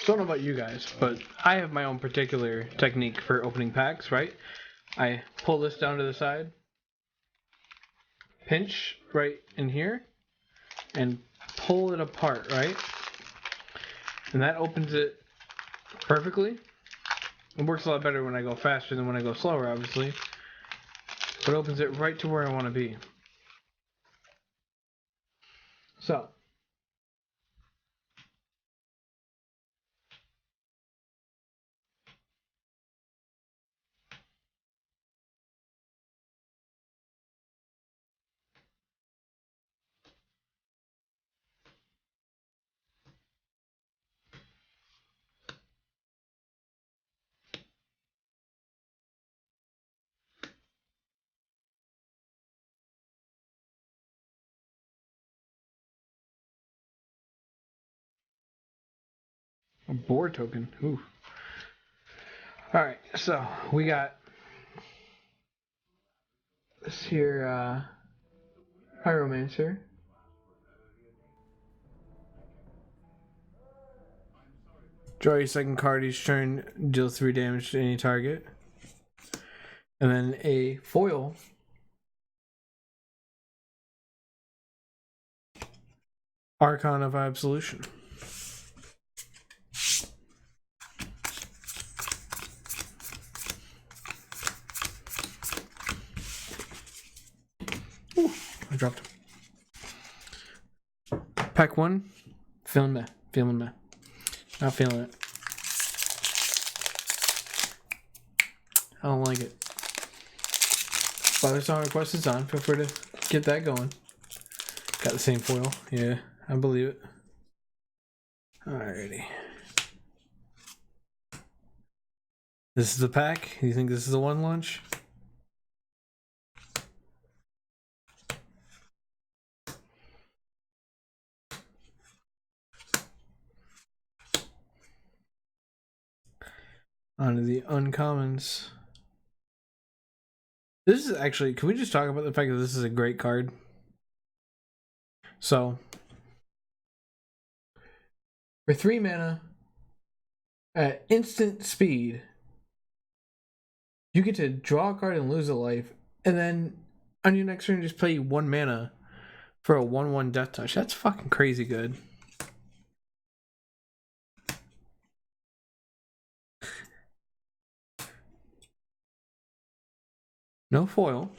don't know about you guys, but I have my own particular technique for opening packs, right? I pull this down to the side, pinch right in here, and pull it apart, right? And that opens it perfectly. It works a lot better when I go faster than when I go slower, obviously. But it opens it right to where I want to be. So, a board token. Ooh. Alright, so we got this here Pyromancer. Draw your second card each turn, deal 3 damage to any target. And then a foil. Archon of Absolution. Ooh, I dropped him. Pack 1. Feeling meh. Feeling meh. Not feeling it. I don't like it. Father Song Request is on. Feel free to get that going. Got the same foil. Yeah, I believe it. Alrighty. This is the pack. You think this is the one launch? Onto the uncommons. This is actually, can we just talk about the fact that this is a great card? So, for 3 mana, at instant speed, you get to draw a card and lose a life, and then on your next turn, just play 1 mana for a 1/1 Death Touch. That's fucking crazy good. No foil.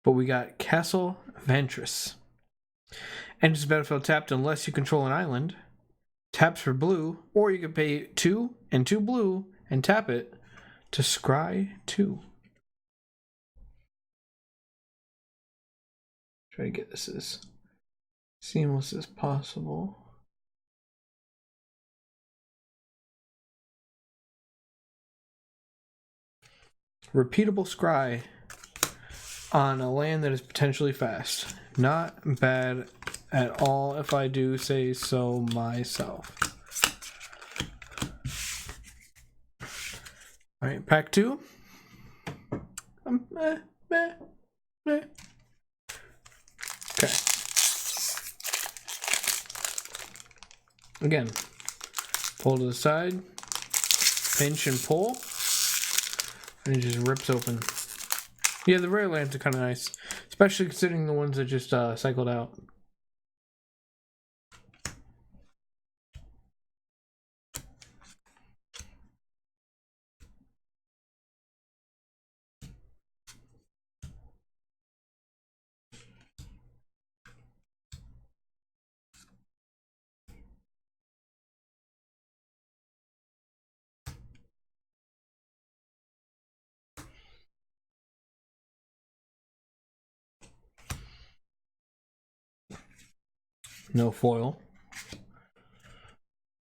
But we got Castle Ventress. Enters the battlefield tapped unless you control an island. Taps for blue, or you can pay 2 and 2 blue and tap it to scry 2. Try to get this as seamless as possible. Repeatable scry on a land that is potentially fast. Not bad at all, if I do say so myself. Alright, pack 2. Okay. Again, pull to the side, pinch and pull, and it just rips open. Yeah, the rare lands are kind of nice, especially considering the ones that just cycled out. No foil.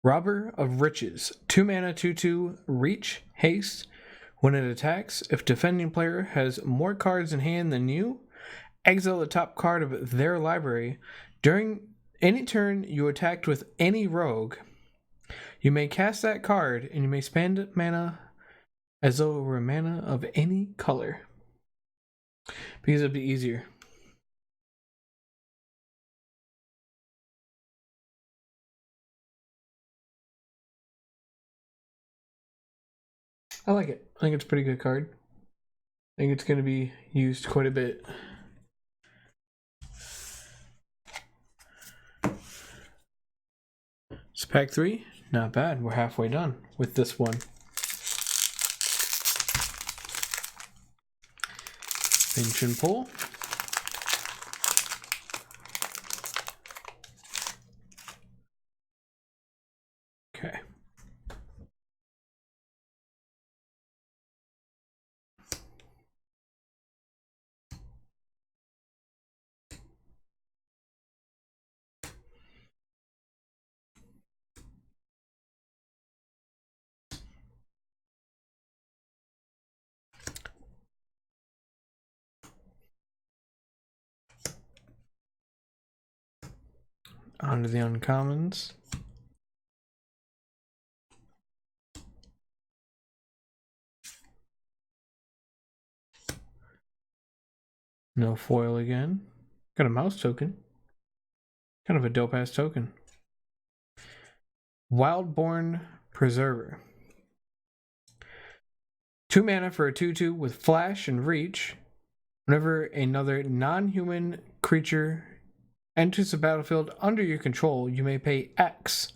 Robber of Riches. 2 mana, 2/2, reach, haste. When it attacks, if defending player has more cards in hand than you, exile the top card of their library. During any turn you attacked with any rogue, you may cast that card and you may spend mana as though it were mana of any color. Because it'd be easier. I like it. I think it's a pretty good card. I think it's going to be used quite a bit. So pack 3, not bad. We're halfway done with this one. Pinch and pull. Okay. Onto the uncommons. No foil again. Got a mouse token. Kind of a dope ass token. Wildborn Preserver. 2 mana for a 2/2 with flash and reach. Whenever another non-human creature enters the battlefield under your control, you may pay X.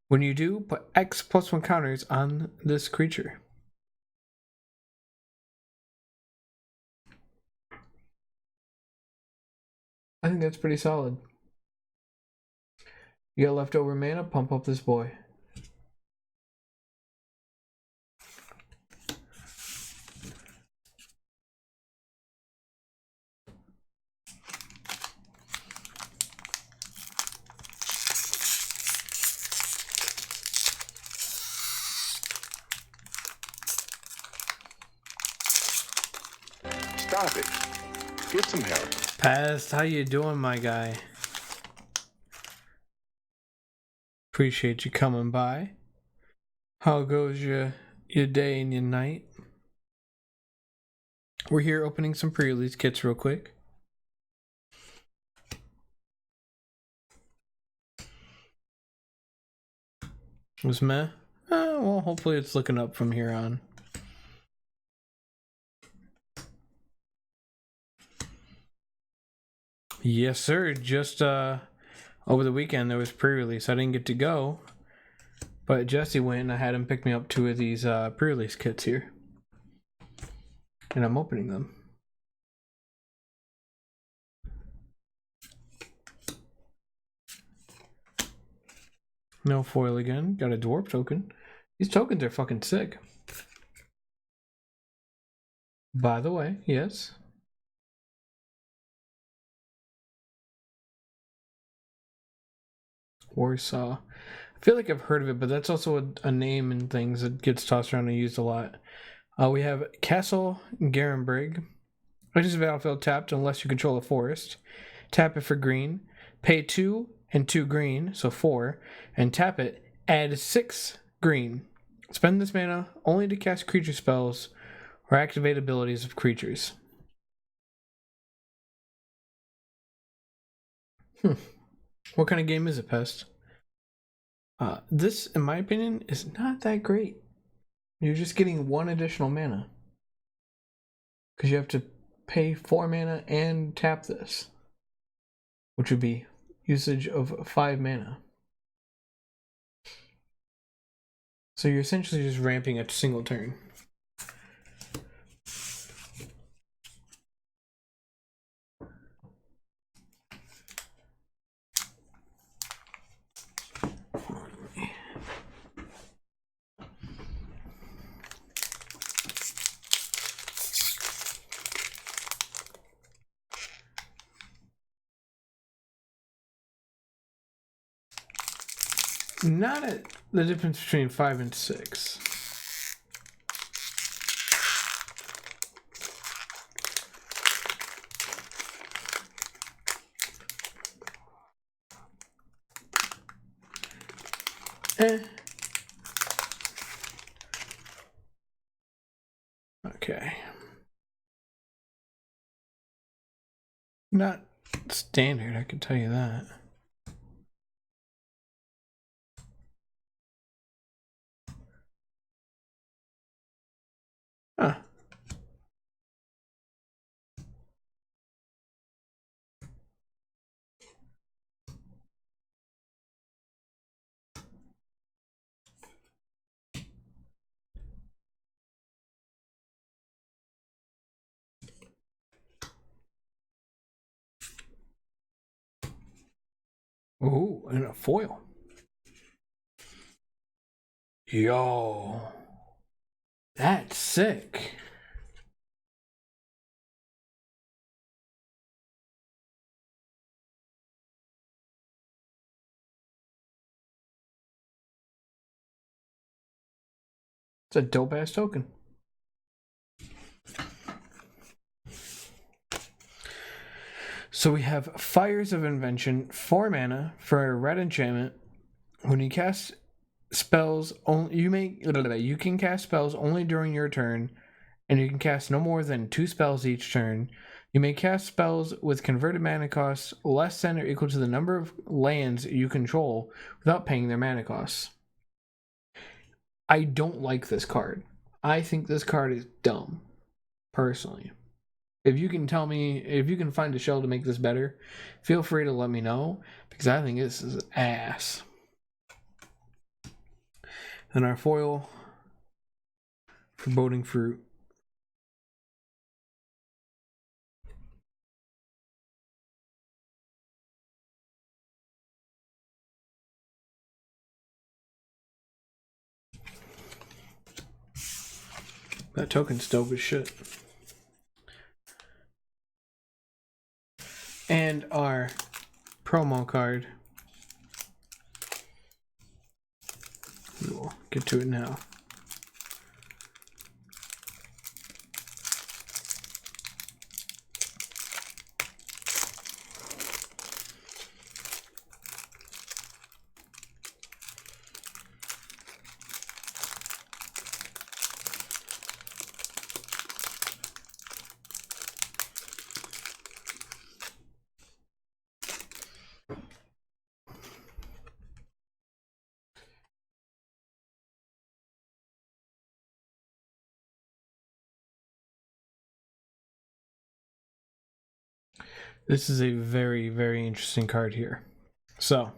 When you do, put X +1 counters on this creature. I think that's pretty solid. You got leftover mana, pump up this boy. Stop it. Get some help. Past, how you doing, my guy? Appreciate you coming by. How goes your day and your night? We're here opening some pre-release kits real quick. Was meh? Well, hopefully it's looking up from here on. Yes, sir. Just over the weekend there was pre-release. I didn't get to go, but Jesse went and I had him pick me up 2 of these pre-release kits here. And I'm opening them. No foil again. Got a dwarf token. These tokens are fucking sick. By the way, yes. Warsaw. I feel like I've heard of it, but that's also a name and things that gets tossed around and used a lot. We have Castle Garenbrig. Enters the battlefield tapped unless you control a forest. Tap it for green. Pay 2 and 2 green, so 4, and tap it. Add 6 green. Spend this mana only to cast creature spells or activate abilities of creatures. What kind of game is it, Pest? This, in my opinion, is not that great. You're just getting 1 additional mana. Because you have to pay 4 mana and tap this. Which would be usage of 5 mana. So you're essentially just ramping a single turn. Not at the difference between 5 and 6. Okay. Not standard, I can tell you that. Huh. Ooh, and a foil. Yo. That's sick. It's a dope ass token. So we have Fires of Invention, 4 mana for a red enchantment. When you cast spells, you can cast spells only during your turn, and you can cast no more than 2 spells each turn. You may cast spells with converted mana costs less than or equal to the number of lands you control without paying their mana costs. I don't like this card. I think this card is dumb, personally. If you can tell me, if you can find a shell to make this better, feel free to let me know, because I think this is ass. And our foil, Foreboding Fruit. That token's dope as shit. And our promo card. We'll get to it now. This is a very, very interesting card here. So,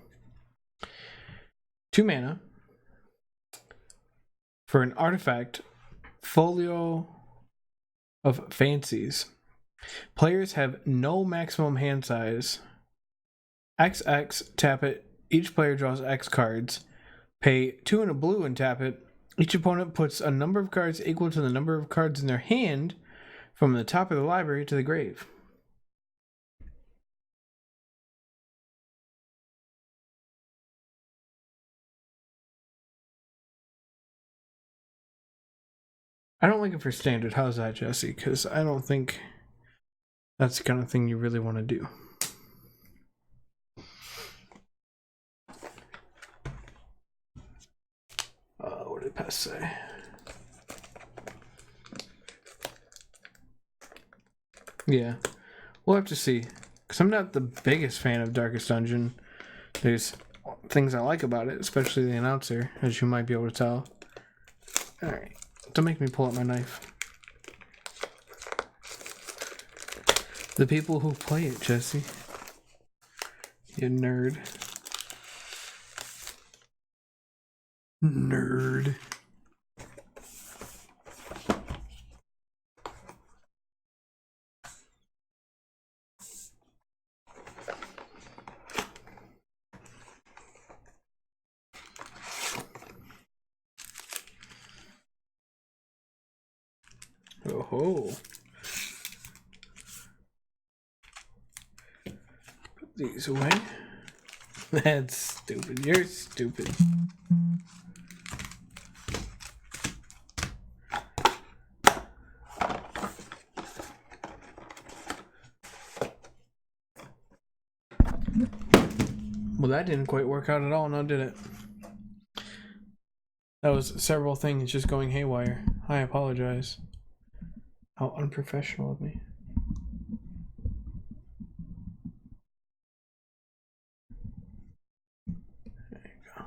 2 mana for an artifact, Folio of Fancies. Players have no maximum hand size. XX, tap it. Each player draws X cards. Pay 2 and a blue and tap it. Each opponent puts a number of cards equal to the number of cards in their hand from the top of the library to the grave. I don't like it for standard. How's that, Jesse? Because I don't think that's the kind of thing you really want to do. What did Pest say? Yeah, we'll have to see. Because I'm not the biggest fan of Darkest Dungeon. There's things I like about it, especially the announcer, as you might be able to tell. Alright, don't make me pull out my knife. The people who play it, Jesse. You nerd. Nerd. Oh. Put these away. That's stupid. You're stupid. Well, that didn't quite work out at all, now did it? That was several things just going haywire. I apologize. How unprofessional of me. There you go.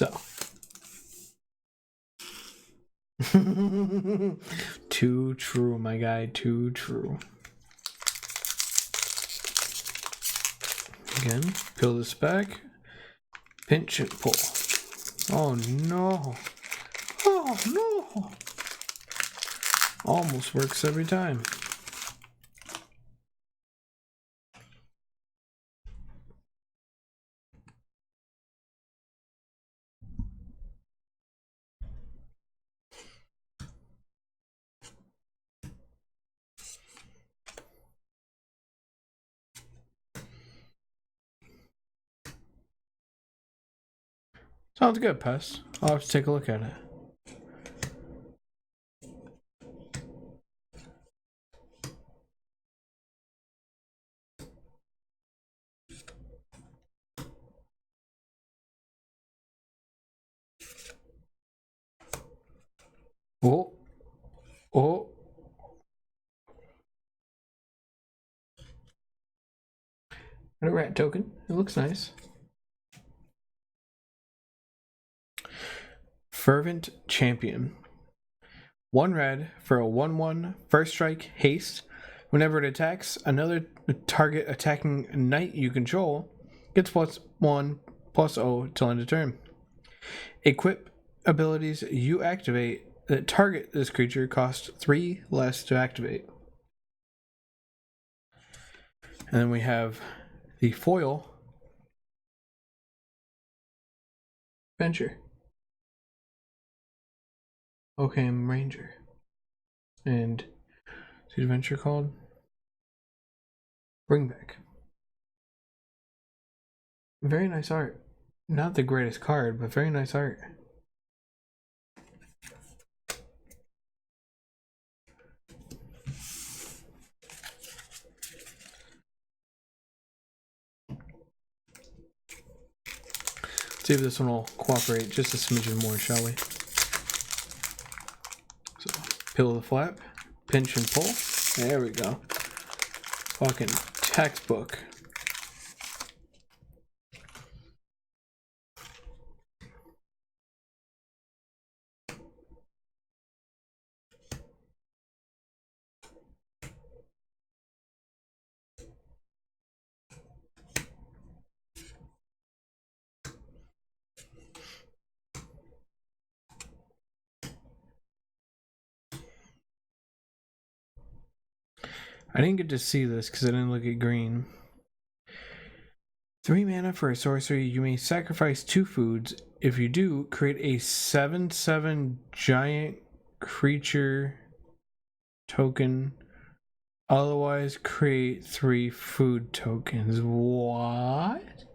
So. Too true, my guy. Too true. Again, peel this back. Pinch and pull. Oh no. Oh no. Almost works every time. Sounds good, Pest. I'll have to take a look at it. Oh. Oh. And a rat token. It looks nice. Fervent Champion. 1 red for a 1/1 first strike haste. Whenever it attacks, another target attacking knight you control gets +1/+0 till end of turn. Equip abilities you activate that target this creature cost 3 less to activate. And then we have the foil Venture. Okay, I'm Ranger. And what's the adventure called? Bring Back. Very nice art. Not the greatest card, but very nice art. Let's see if this one will cooperate just a smidgen more, shall we? So, peel the flap, pinch and pull. There we go. Fucking textbook. I didn't get to see this because I didn't look at green. 3 mana for a sorcery. You may sacrifice 2 foods. If you do, create a 7/7 giant creature token. Otherwise, create 3 food tokens. What?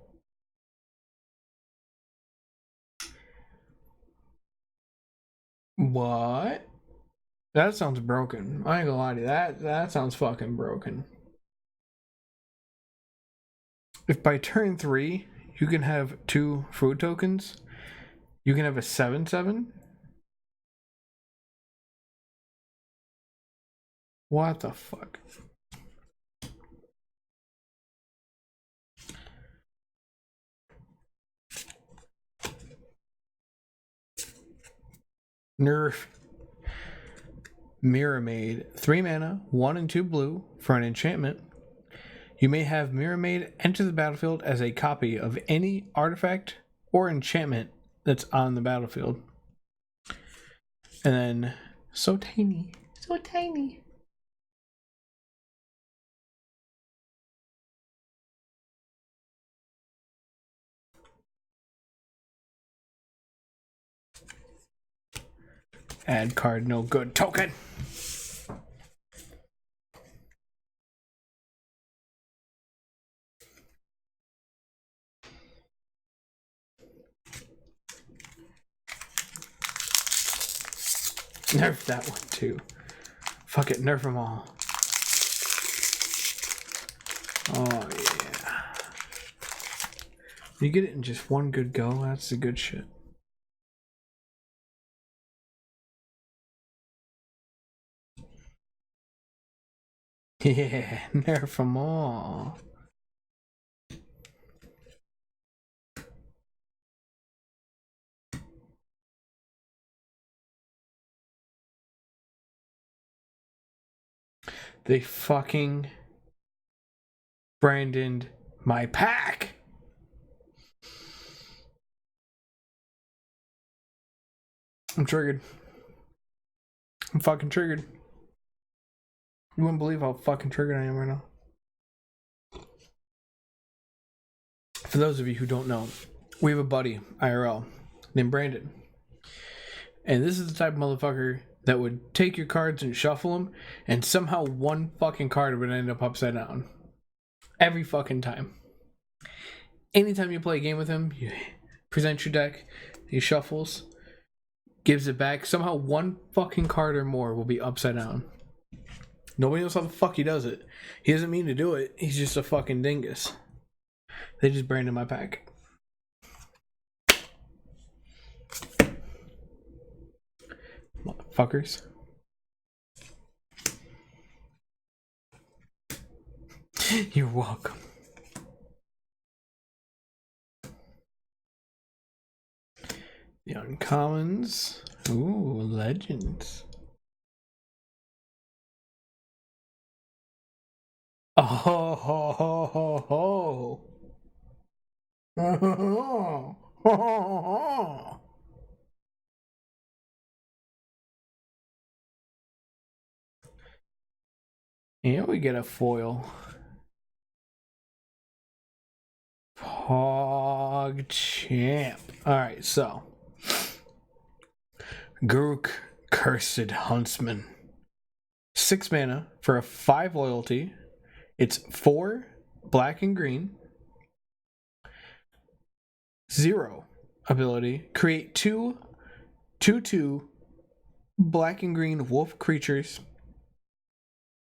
What? That sounds broken. I ain't gonna lie to you. That sounds fucking broken. If by turn 3 you can have 2 food tokens, you can have a 7/7. What the fuck? Nerf. Mirror Maid. 3 mana, 1 and 2 blue for an enchantment. You may have Mirror Maid enter the battlefield as a copy of any artifact or enchantment that's on the battlefield. And then, so tiny. So tiny. Add card, no good. Token! Nerf that one too. Fuck it, nerf them all. Oh yeah. You get it in just one good go, that's the good shit. Yeah, nerf them all. They fucking branded my pack. I'm triggered. I'm fucking triggered. You wouldn't believe how fucking triggered I am right now. For those of you who don't know, we have a buddy, IRL, named Brandon. And this is the type of motherfucker that would take your cards and shuffle them, and somehow one fucking card would end up upside down. Every fucking time. Anytime you play a game with him, you present your deck, he shuffles, gives it back. Somehow one fucking card or more will be upside down. Nobody knows how the fuck he does it. He doesn't mean to do it. He's just a fucking dingus. They just branded my pack. Motherfuckers. You're welcome. The uncommons. Ooh, legends. Oh ho ho ho ho ho. Oh, ho, ho, ho. And we get a foil. PogChamp. Alright, so. Garruk, Cursed Huntsman. 6 mana for a 5 loyalty. It's 4 black and green. 0 ability. Create 2 2/2 black and green wolf creatures.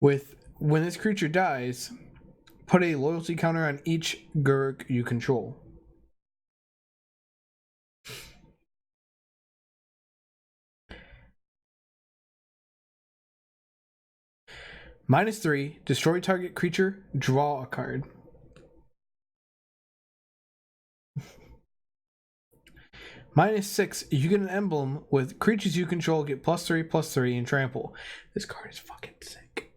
With when this creature dies, put a loyalty counter on each Garruk you control. -3, destroy target creature, draw a card. -6, you get an emblem with creatures you control get +3/+3 and trample. This card is fucking sick.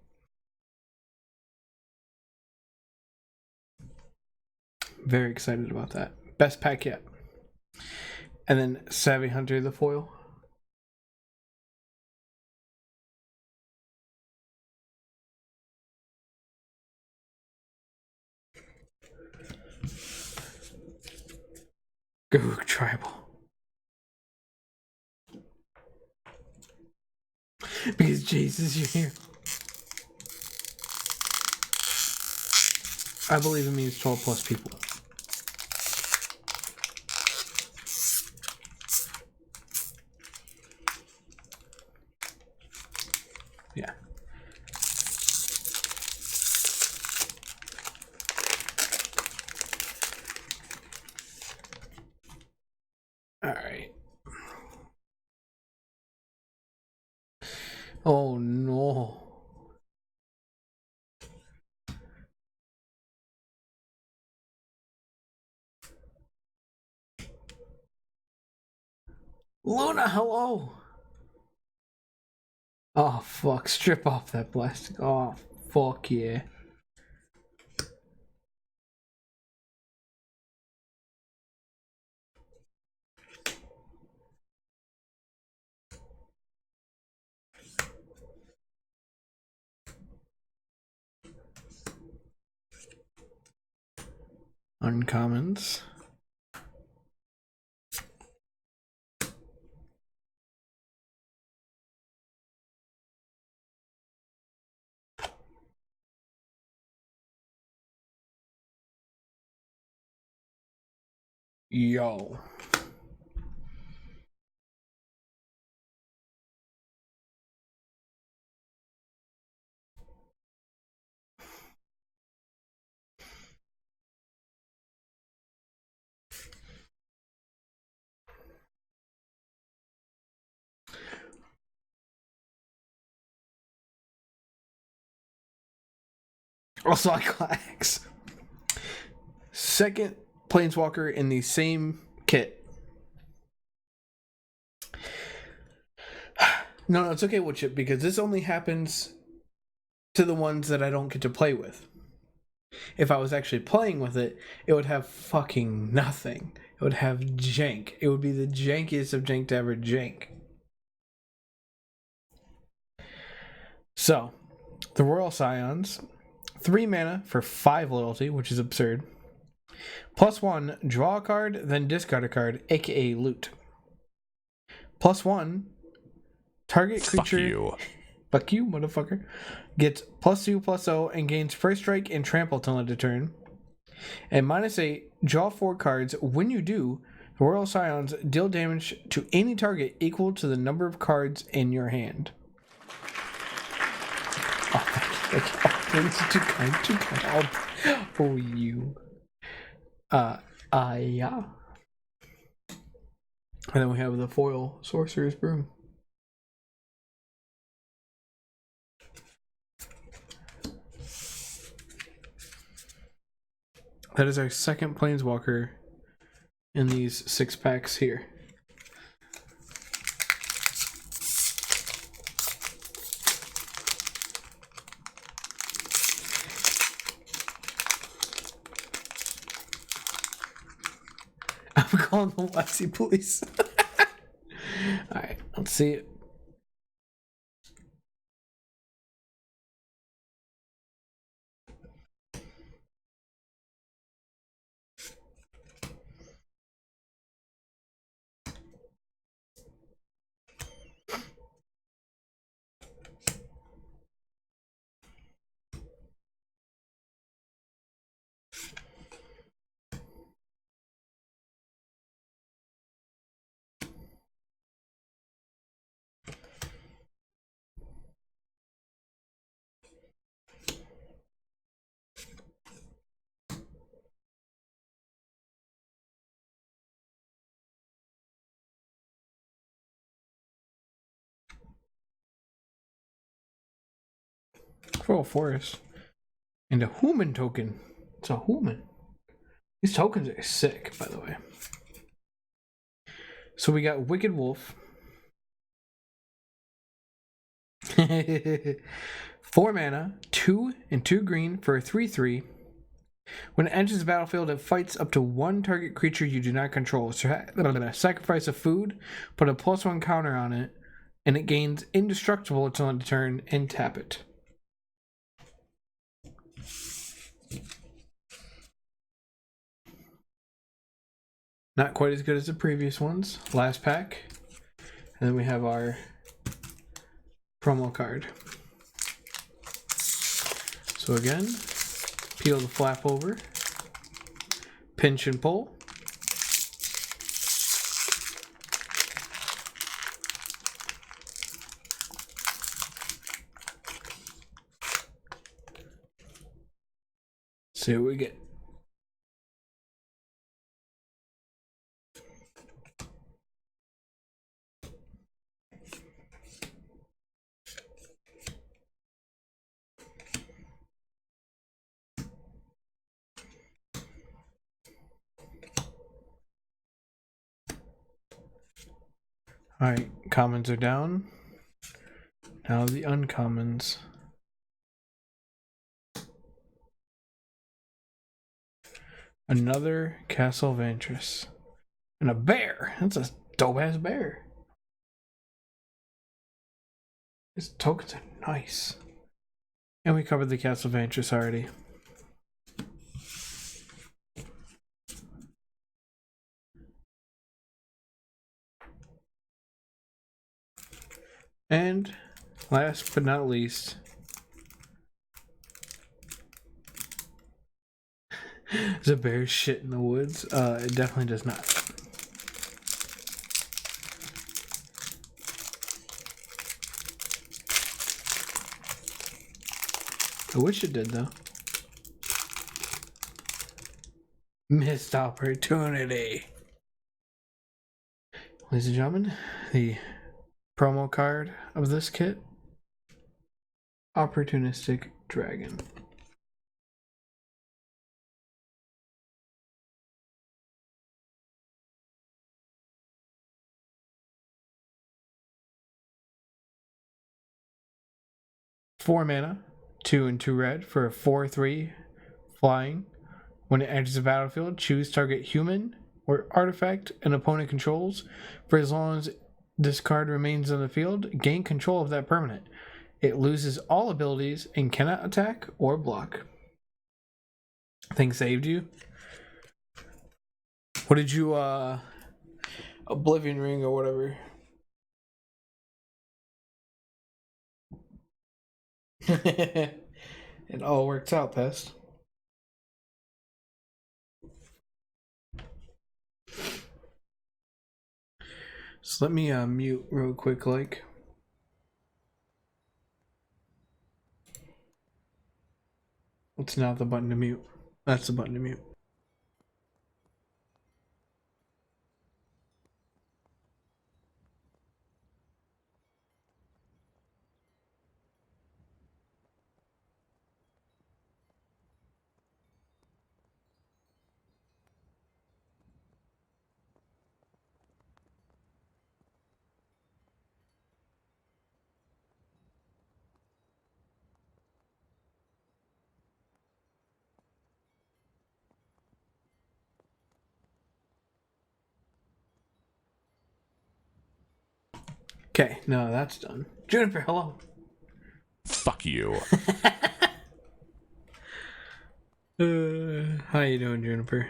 Very excited about that. Best pack yet. And then Savvy Hunter, the foil. Garruk Tribal. Because Jesus, you're here. I believe it means 12 plus people. Yeah. All right. Oh no. Luna, hello. Oh fuck, strip off that plastic. Oh fuck yeah. Uncommons. Yo. Also, Cyclax. Second Planeswalker in the same kit. No, it's okay, Woodchip, because this only happens to the ones that I don't get to play with. If I was actually playing with it, it would have fucking nothing. It would have jank. It would be the jankiest of jank to ever jank. So, the Royal Scions, 3 mana for 5 loyalty, which is absurd. +1, draw a card, then discard a card, aka loot. +1, target creature. Fuck you, motherfucker. Gets +2/+0 and gains first strike and trample till end of turn. And -8, draw 4 cards. When you do, the Royal Scions deal damage to any target equal to the number of cards in your hand. Oh, thank you. Oh, too kind. Oh, you. Yeah. And then we have the foil Sorcerer's Broom. That is our second Planeswalker in these 6 packs here. I'm calling the Watsy police. Alright, let's see it. Foil Forest. And a human token. It's a human. These tokens are sick, by the way. So we got Wicked Wolf. 4 mana, 2 and 2 green for a 3/3. When it enters the battlefield, it fights up to 1 target creature you do not control. So sacrifice a food, put a +1 counter on it, and it gains indestructible until end of turn, and tap it. Not quite as good as the previous ones. Last pack. And then we have our promo card. So again, peel the flap over, pinch and pull. See what we get. Alright, commons are down. Now the uncommons. Another Castle Vantress. And a bear! That's a dope ass bear. These tokens are nice. And we covered the Castle Vantress already. And last but not least, the bear shit in the woods. It definitely does not. I wish it did, though. Missed opportunity. Ladies and gentlemen, the promo card of this kit, Opportunistic Dragon. Four mana, 2 and 2 red for a 4/3 flying. When it enters the battlefield, choose target human or artifact an opponent controls for as long as this card remains on the field. Gain control of that permanent. It loses all abilities and cannot attack or block. Thing saved you. What did you Oblivion Ring or whatever? It all works out, Pest. So let me mute real quick, like. What's now the button to mute? That's the button to mute. Okay, no, that's done. Juniper, hello. Fuck you. How you doing, Juniper?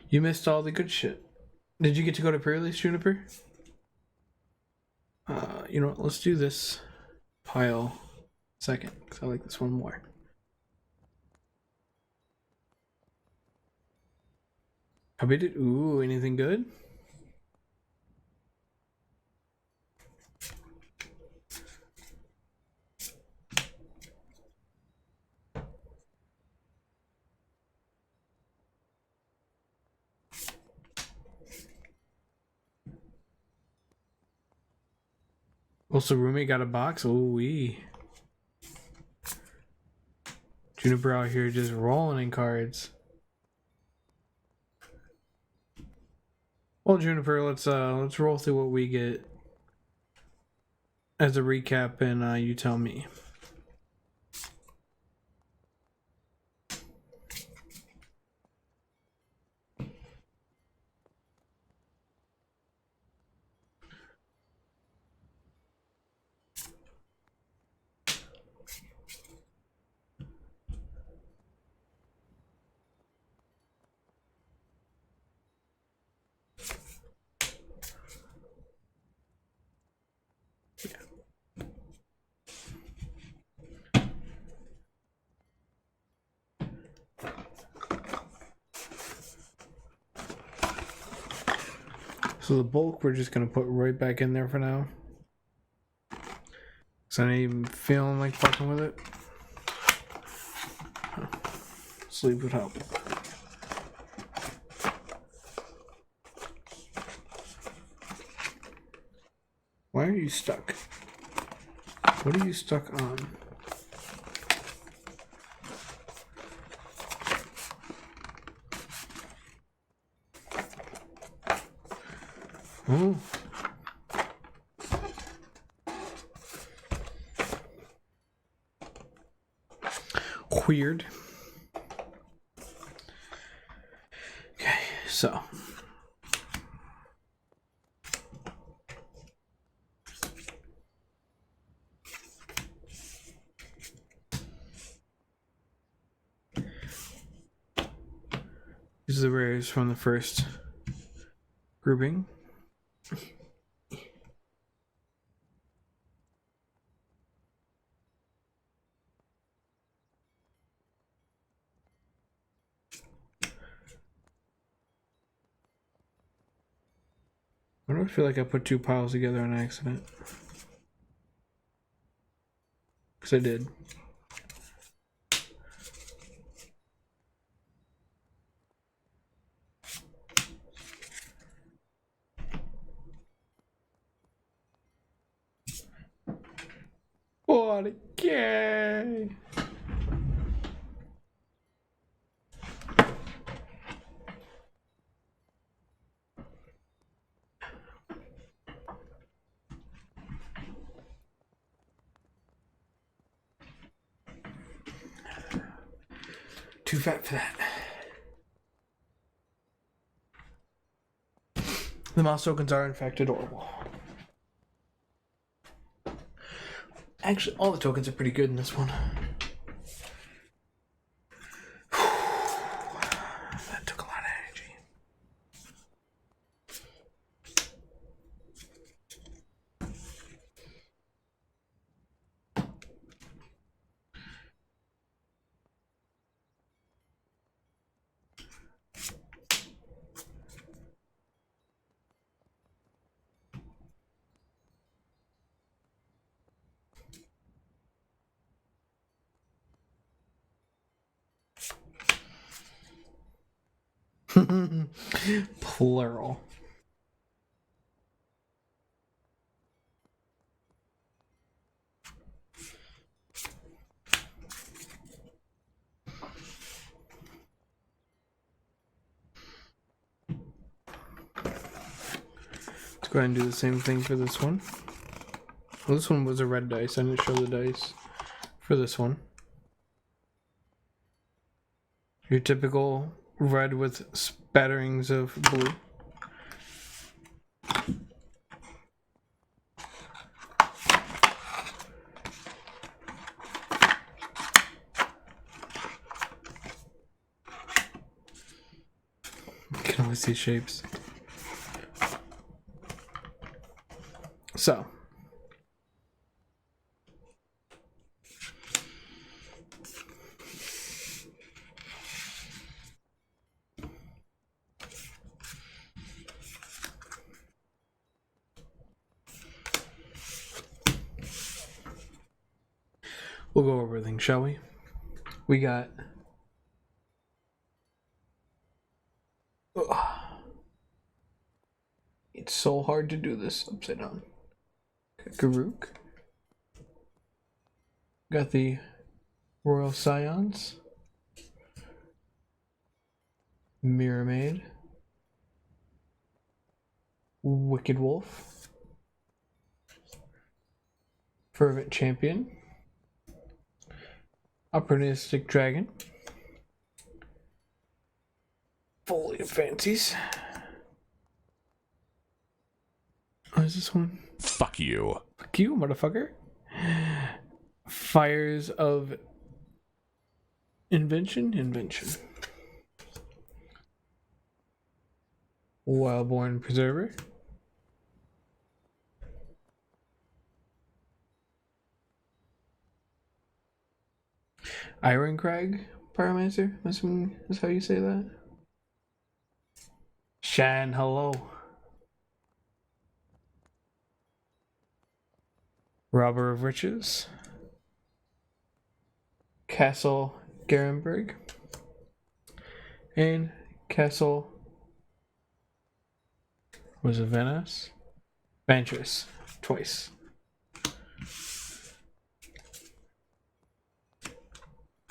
You missed all the good shit. Did you get to go to Prerelease, Juniper? You know what? Let's do this pile second, because I like this one more. How about it? Ooh, anything good? Also, roommate got a box. Ooh wee. Juniper out here just rolling in cards. Well, Juniper, let's roll through what we get as a recap, and you tell me. So the bulk we're just gonna put right back in there for now. Cause I ain't even feeling like fucking with it. Sleep would help. Why are you stuck? What are you stuck on? Oh. Weird. Okay, so. These are the rares from the first grouping. Why do I feel like I put two piles together on accident? Because I did. What a gay! too fat for that. The mouse tokens are in fact adorable. Actually, all the tokens are pretty good in this one. That took a lot of energy. Plural. Let's go ahead and do the same thing for this one. Well, this one was a red dice. I didn't show the dice for this one. Your typical red with spatterings of blue. You can only see shapes. So. We'll go over everything, shall we? We got... Ugh. It's so hard to do this upside down. Garuk. Got the Royal Scions. Mirror Maid. Wicked Wolf. Fervent Champion. Opportunistic Dragon. Folly of Fancies. What is this one? Fuck you. Fuck you, motherfucker. Fires of Invention. Wildborn Preserver. Ironcrag Pyromancer, I'm assuming is how you say that. Shan, hello. Robber of Riches. Castle Garenberg. And Castle... was it Venice? Ventress. Twice.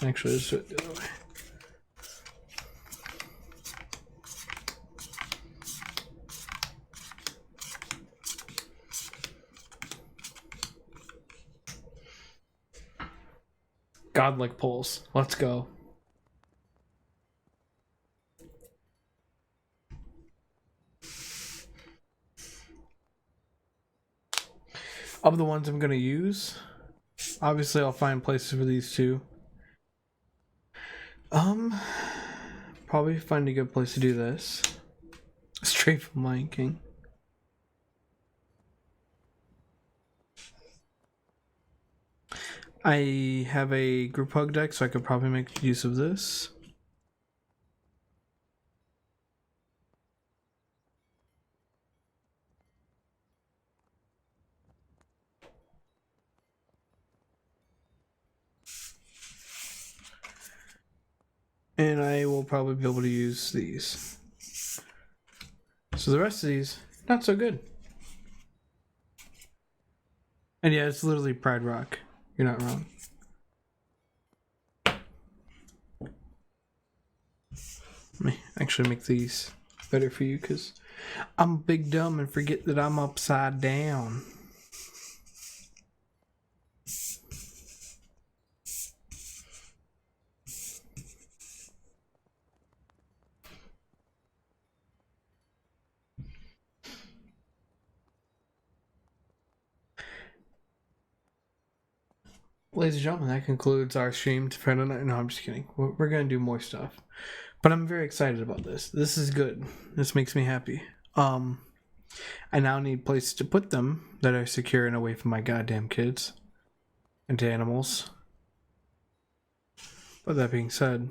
Actually, let's do it the other way. Godlike pulls. Let's go. Of the ones I'm going to use, obviously I'll find places for these two. Probably find a good place to do this. Straight from Lion King. I have a group hug deck, so I could probably make use of this. And I will probably be able to use these. So the rest of these, not so good. And yeah, it's literally Pride Rock. You're not wrong. Let me actually make these better for you, because I'm big dumb and forget that I'm upside down. ladies and gentlemen, that concludes our stream for tonight. No, I'm just kidding. We're going to do more stuff. But I'm very excited about this. This is good. This makes me happy. I now need places to put them that are secure and away from my goddamn kids and to animals. But that being said,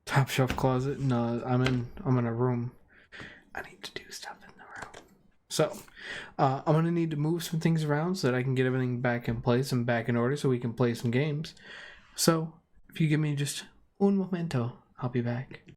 top shelf closet. No, I'm in a room. I need to do stuff in the room. So, I'm gonna need to move some things around so that I can get everything back in place and back in order so we can play some games. So, if you give me just un momento, I'll be back.